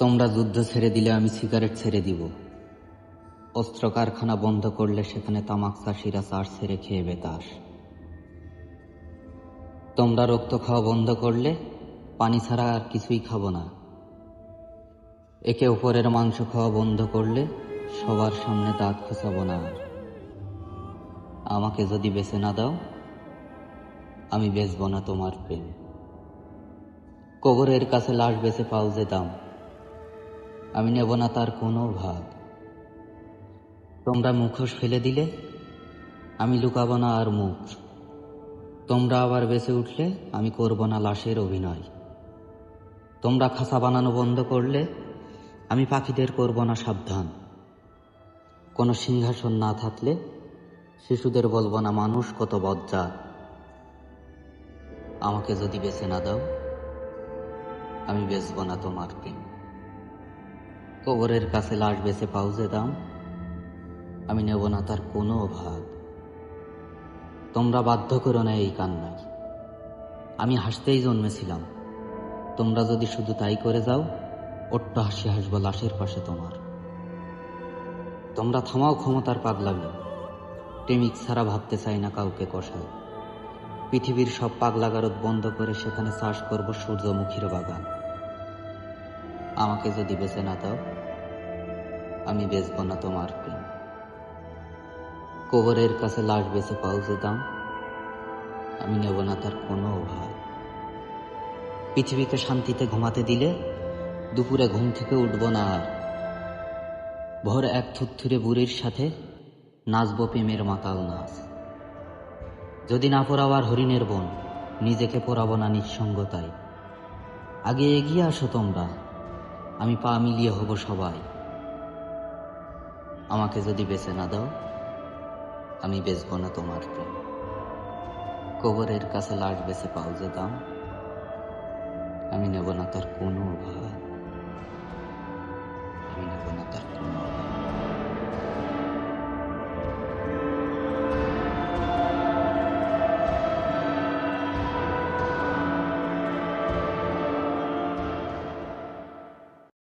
তোমরা যুদ্ধ ছেড়ে দিলে আমি সিগারেট ছেড়ে দিব। অস্ত্র কারখানা বন্ধ করলে সেখানে তামাক চাষিরা চাষ ছেড়ে খেয়ে বেতাস। তোমরা রক্ত খাওয়া বন্ধ করলে পানি ছাড়া আর কিছুই খাবো না। একে অপরের মাংস খাওয়া বন্ধ করলে সবার সামনে দাঁত খোঁচাবো না আর। আমাকে যদি বেছে না দাও, আমি বেচবো না তোমার প্রেম। কবরের কাছে লাশ বেচে পাও যে দাম, আমি নেব না তার কোনো ভাগ। তোমরা মুখোশ ফেলে দিলে আমি লুকাবো না আর মুখ। তোমরা আবার বেঁচে উঠলে আমি করব না লাশের অভিনয়। তোমরা খাঁচা বানানো বন্ধ করলে আমি পাখিদের করব না সাবধান। কোনো সিংহাসন না থাকলে শিশুদের বলবো না মানুষ কত বজ্জাত। আমাকে যদি বেছে না দাও, আমি বেচব না তোমার প্রেম। কবরের কাছে লাশ বেচে পাও যে দাম, আমি নেব না তার কোনো ভাগ। তোমরা বাধ্য করো না এই কান্নায়, আমি হাসতেই জন্মেছিলাম। তোমরা যদি শুধু তাই করে যাও, অট্ট হাসি হাসবো লাশের পাশে তোমার। তোমরা থামাও ক্ষমতার পাগলামি, প্রেমিক ছাড়া ভাবতে চাই না কাউকে কষায়। পৃথিবীর সব পাগলাগারদ বন্ধ করে সেখানে চাষ করব সূর্যমুখীর বাগান। আমাকে যদি বেছে না দাও, আমি বেচব না তোমার প্রেম। কবরের কাছে লাশ বেচে পাও যে দাম, আমি নেব না তার কোনো ভাগ। পৃথিবীকে শান্তিতে ঘুমাতে দিলে দুপুরে ঘুম থেকে উঠব না আর। ভোর এক থুরথুরে বুড়ির সাথে নাচবো প্রেমের মাতাল নাচ। যদি না পোড়াও আর হরিণের বন, নিজেকে পোড়াবো না নিঃসঙ্গতায়। আগে এগিয়ে আসো তোমরা, আমি পা মিলিয়ে হব সবাই। আমাকে যদি বেছে না দাও, আমি বেচব না তোমার প্রেম। কবরের কাছে লাশ বেচে পাও যে দাম, আমি নেব না তার কোনো